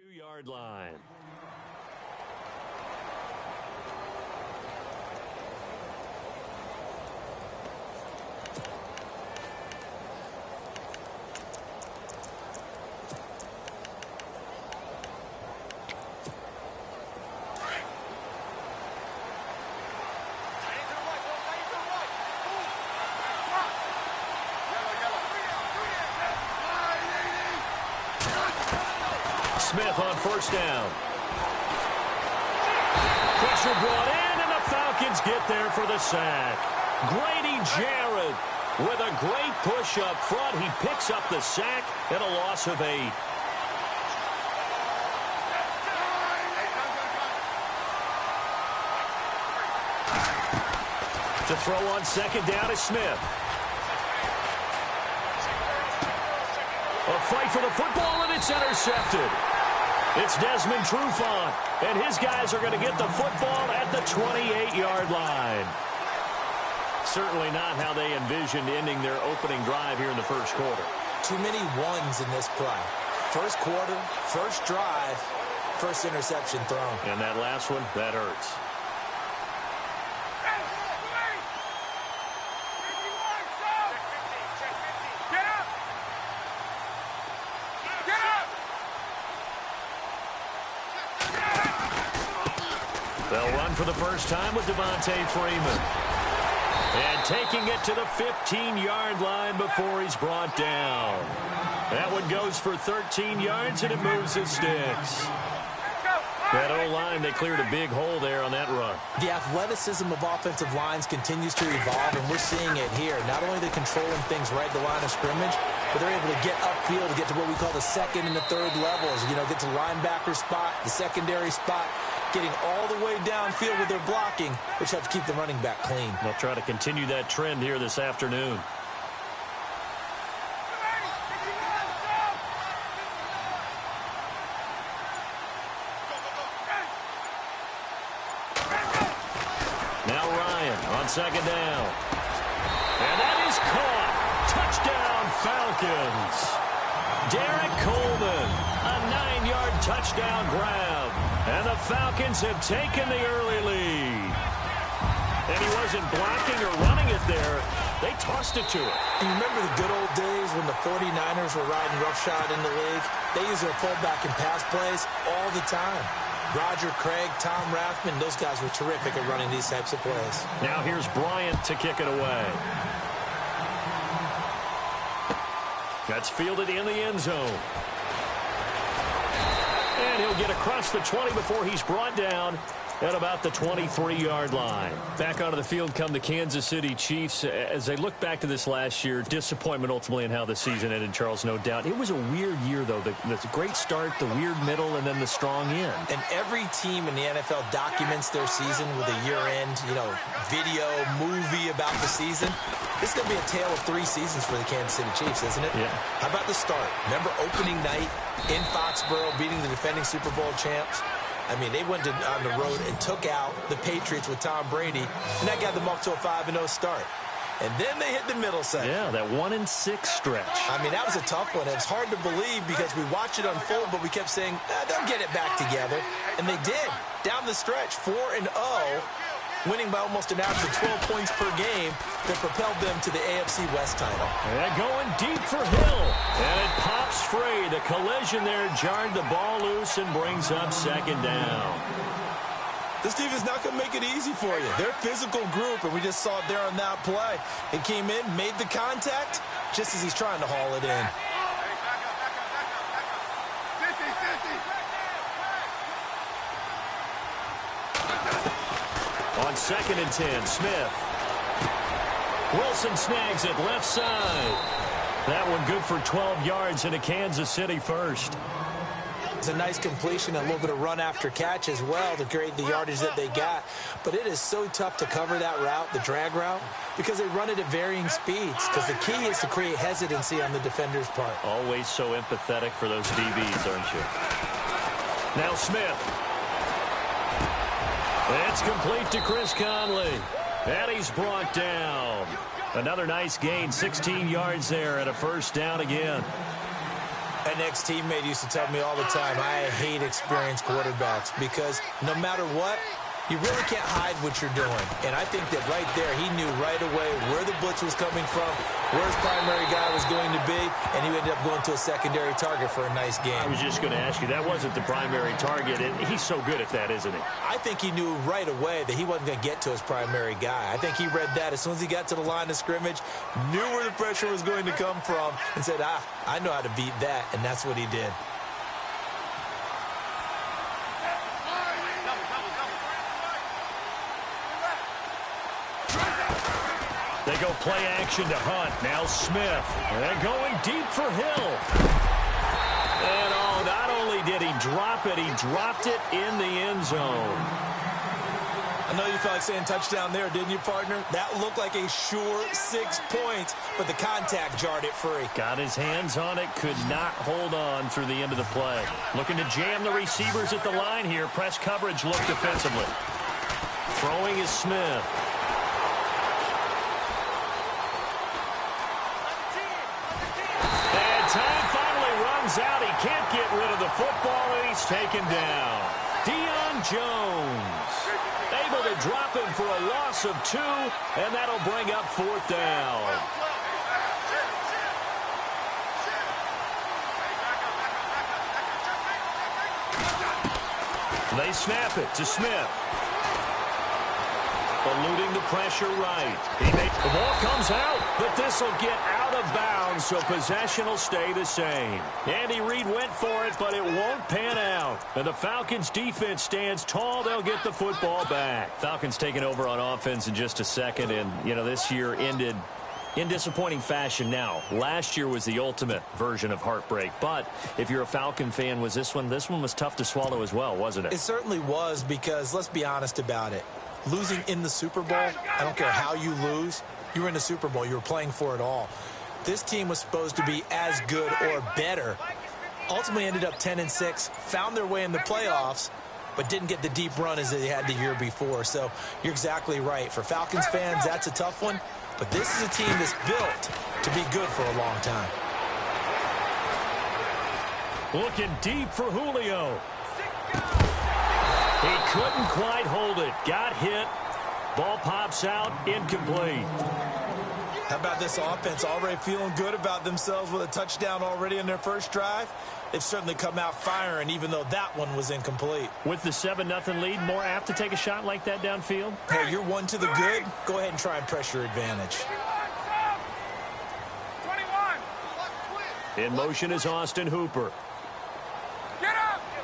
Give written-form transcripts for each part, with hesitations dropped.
2-yard line. Smith on first down. Pressure brought in, and the Falcons get there for the sack. Grady Jarrett with a great push up front. He picks up the sack and a loss of 8. To throw on second down is Smith. A fight for the football, and it's intercepted. It's Desmond Trufant, and his guys are going to get the football at the 28-yard line. Certainly not how they envisioned ending their opening drive here in the first quarter. Too many ones in this play. First quarter, first drive, first interception thrown. And that last one, that hurts. They'll run for the first time with Devontae Freeman. And taking it to the 15-yard line before he's brought down. That one goes for 13 yards, and it moves his sticks. That O-line, they cleared a big hole there on that run. The athleticism of offensive lines continues to evolve, and we're seeing it here. Not only are they controlling things right at the line of scrimmage, but they're able to get upfield to get to what we call the second and the third levels. You know, get to linebacker spot, the secondary spot, getting all the way downfield with their blocking, which helps keep the running back clean. They'll try to continue that trend here this afternoon. Now Ryan on second down. And that is caught. Touchdown, Falcons. Derek Coleman, a 9-yard touchdown grab. And the Falcons have taken the early lead. And he wasn't blocking or running it there. They tossed it to him. You remember the good old days when the 49ers were riding roughshod in the league? They used their fullback in pass plays all the time. Roger Craig, Tom Rathman, those guys were terrific at running these types of plays. Now here's Bryant to kick it away. That's fielded in the end zone. And he'll get across the 20 before he's brought down at about the 23-yard line. Back onto the field come the Kansas City Chiefs. As they look back to this last year, disappointment ultimately in how the season ended, Charles, no doubt. It was a weird year, though. The great start, the weird middle, and then the strong end. And every team in the NFL documents their season with a year-end, video, movie about the season. This is going to be a tale of 3 seasons for the Kansas City Chiefs, isn't it? Yeah. How about the start? Remember opening night in Foxborough, beating the defending Super Bowl champs? I mean, they went on the road and took out the Patriots with Tom Brady, and that got them off to a 5-0 start. And then they hit the middle section. Yeah, that 1-6 stretch. I mean, that was a tough one. It was hard to believe because we watched it unfold, but we kept saying, they'll get it back together. And they did. Down the stretch, 4-0, winning by almost an average of 12 points per game that propelled them to the AFC West title. And going deep for Hill. And it pops free. The collision there jarred the ball loose and brings up second down. This team is not going to make it easy for you. They're a physical group, and we just saw it there on that play. It came in, made the contact, just as he's trying to haul it in. On 2nd and 10, Smith. Wilson snags it left side. That one good for 12 yards into Kansas City first. It's a nice completion, a little bit of run after catch as well to create the yardage that they got. But it is so tough to cover that route, the drag route, because they run it at varying speeds. Because the key is to create hesitancy on the defender's part. Always so empathetic for those DBs, aren't you? Now Smith. It's complete to Chris Conley. And he's brought down. Another nice gain, 16 yards there, and a first down again. An ex-teammate used to tell me all the time, I hate experienced quarterbacks because no matter what, you really can't hide what you're doing. And I think that right there, he knew right away where the blitz was coming from, where his primary guy was going to be, and he ended up going to a secondary target for a nice game. I was just going to ask you, that wasn't the primary target, and he's so good at that, isn't he? I think he knew right away that he wasn't going to get to his primary guy. I think he read that as soon as he got to the line of scrimmage, knew where the pressure was going to come from, and said, I know how to beat that, and that's what he did. They go play action to Hunt. Now Smith. And going deep for Hill. And not only did he drop it, he dropped it in the end zone. I know you felt like saying touchdown there, didn't you, partner? That looked like a sure 6 points, but the contact jarred it free. Got his hands on it, could not hold on through the end of the play. Looking to jam the receivers at the line here. Press coverage look defensively. Throwing is Smith. Time finally runs out. He can't get rid of the football, and he's taken down. Deion Jones able to drop him for a loss of 2, and that'll bring up 4th down. They snap it to Smith. Eluding the pressure right. The ball comes out, but this will get out of bounds, so possession will stay the same. Andy Reid went for it, but it won't pan out. And the Falcons defense stands tall. They'll get the football back. Falcons taking over on offense in just a second, and, this year ended in disappointing fashion. Now, last year was the ultimate version of heartbreak, but if you're a Falcon fan, was this one was tough to swallow as well, wasn't it? It certainly was, because let's be honest about it. Losing in the Super Bowl, I don't care how you lose, you were in the Super Bowl, you were playing for it all. This team was supposed to be as good or better. Ultimately ended up 10-6, found their way in the playoffs, but didn't get the deep run as they had the year before. So you're exactly right. For Falcons fans, that's a tough one, but this is a team that's built to be good for a long time. Looking deep for Julio. He couldn't quite hold it. Got hit. Ball pops out. Incomplete. How about this offense already feeling good about themselves with a touchdown already in their first drive? They've certainly come out firing, even though that one was incomplete. With the 7-0 lead, more apt to take a shot like that downfield? Hey, you're one to the good. Go ahead and try and pressure advantage. In motion is Austin Hooper.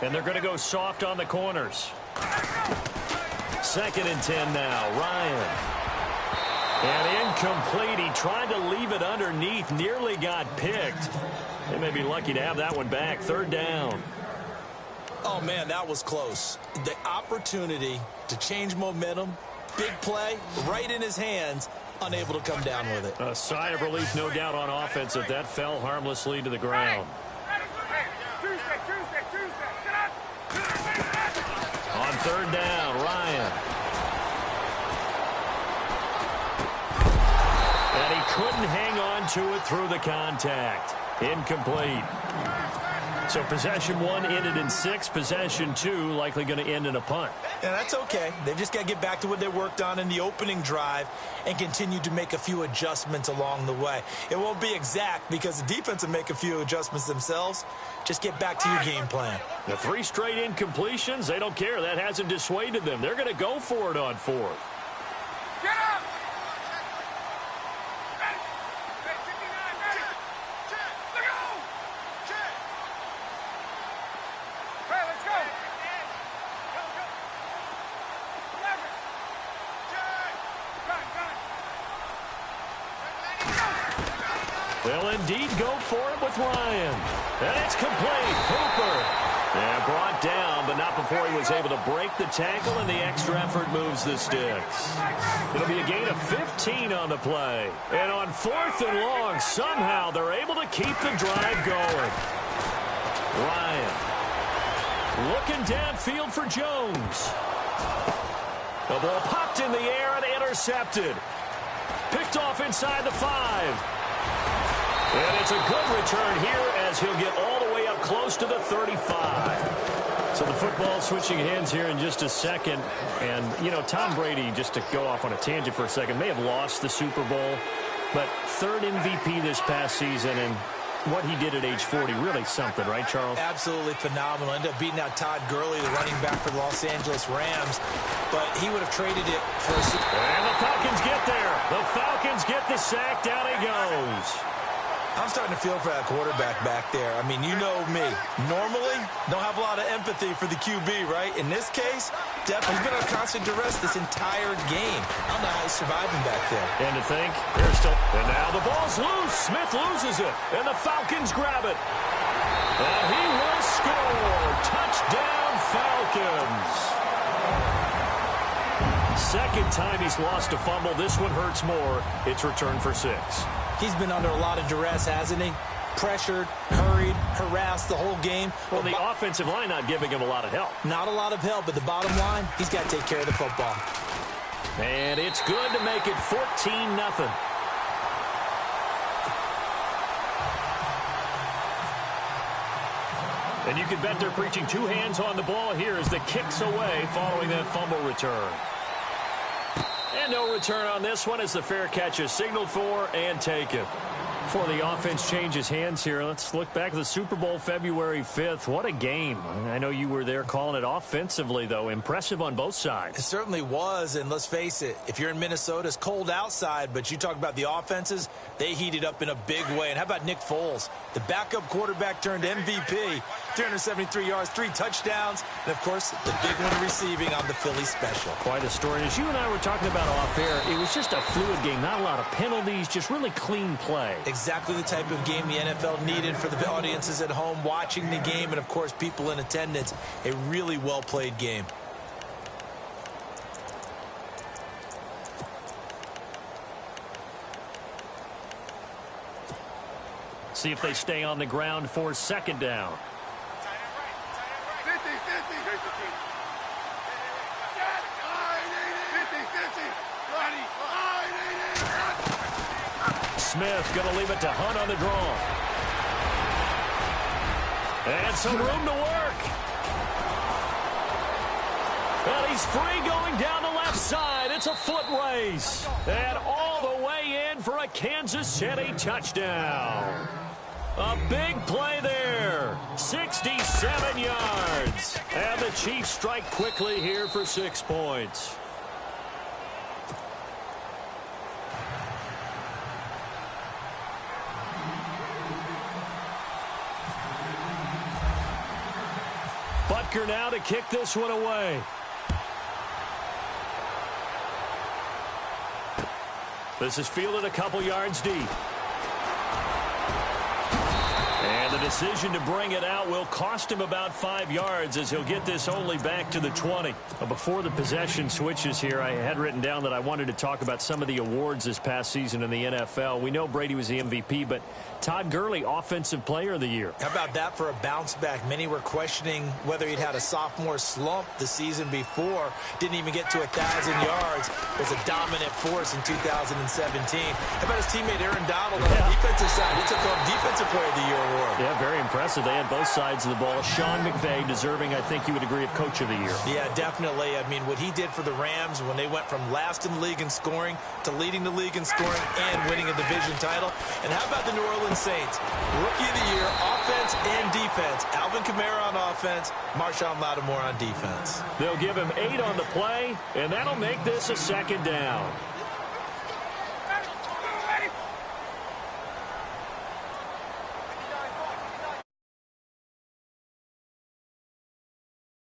And they're going to go soft on the corners. 2nd and 10 now. Ryan. And incomplete. He tried to leave it underneath. Nearly got picked. They may be lucky to have that one back. 3rd down. Oh, man, that was close. The opportunity to change momentum, big play, right in his hands, unable to come down with it. A sigh of relief, no doubt, on offense if that fell harmlessly to the ground. On 3rd down, Ryan. And he couldn't hang on to it through the contact. Incomplete. So possession 1 ended in 6. Possession 2 likely going to end in a punt. Yeah, that's okay. They've just got to get back to what they worked on in the opening drive and continue to make a few adjustments along the way. It won't be exact because the defense will make a few adjustments themselves. Just get back to your game plan. The 3 straight incompletions, they don't care. That hasn't dissuaded them. They're going to go for it on 4th. Get up! They'll indeed go for it with Ryan. And it's complete. Hooper. And brought down, but not before he was able to break the tackle, and the extra effort moves the sticks. It'll be a gain of 15 on the play. And on 4th and long, somehow they're able to keep the drive going. Ryan. Looking downfield for Jones. The ball popped in the air and intercepted. Picked off inside the 5. And it's a good return here as he'll get all the way close to the 35. So the football switching hands here in just a second. And, you know, Tom Brady, just to go off on a tangent for a second, may have lost the Super Bowl, but third MVP this past season, and what he did at age 40, really something, right, Charles? Absolutely phenomenal. Ended up beating out Todd Gurley, the running back for the Los Angeles Rams, but he would have traded it for a Super Bowl. And the Falcons get there. The Falcons get the sack. Down he goes. I'm starting to feel for that quarterback back there. I mean, you know me. Normally, don't have a lot of empathy for the QB, right? In this case, definitely been under constant duress this entire game. I don't know how he's surviving back there. And to think, they're still... And now the ball's loose. Smith loses it. And the Falcons grab it. And he will score. Touchdown, Falcons. Second time he's lost a fumble. This one hurts more. It's returned for 6. He's been under a lot of duress, hasn't he? Pressured, hurried, harassed the whole game. Well, the offensive line not giving him a lot of help. Not a lot of help, but the bottom line, he's got to take care of the football. And it's good to make it 14-0. And you can bet they're preaching 2 hands on the ball here as the kick's away following that fumble return. And no return on this one as the fair catch is signaled for and taken. Before the offense changes hands here, let's look back at the Super Bowl February 5th. What a game. I know you were there calling it offensively, though. Impressive on both sides. It certainly was, and let's face it, if you're in Minnesota, it's cold outside, but you talk about the offenses, they heated up in a big way. And how about Nick Foles? The backup quarterback turned MVP, 373 yards, 3 touchdowns, and, of course, the big one receiving on the Philly special. Quite a story. As you and I were talking about off air, it was just a fluid game, not a lot of penalties, just really clean play. Exactly the type of game the NFL needed for the audiences at home watching the game and, of course, people in attendance. A really well-played game. See if they stay on the ground for second down. 50, 50. 50, 50. Smith going to leave it to Hunt on the draw. And some room to work. And he's free going down the left side. It's a foot race. And all the way in for a Kansas City touchdown. A big play there. 67 yards. And the Chiefs strike quickly here for 6 points. Butker now to kick this one away. This is fielded a couple yards deep. And the decision to bring it out will cost him about 5 yards as he'll get this only back to the 20. Before the possession switches here, I had written down that I wanted to talk about some of the awards this past season in the NFL. We know Brady was the MVP, but Todd Gurley, Offensive Player of the Year. How about that for a bounce back? Many were questioning whether he'd had a sophomore slump the season before. Didn't even get to 1,000 yards. Was a dominant force in 2017. How about his teammate Aaron Donald on the defensive side? He took home Defensive Player of the Year award. Yeah, very impressive. They had both sides of the ball. Sean McVay deserving, I think you would agree, of Coach of the Year. Yeah, definitely. I mean, what he did for the Rams when they went from last in the league in scoring to leading the league in scoring and winning a division title. And how about the New Orleans Saints? Rookie of the Year, offense and defense. Alvin Kamara on offense, Marshawn Lattimore on defense. They'll give him 8 on the play, and that'll make this a second down.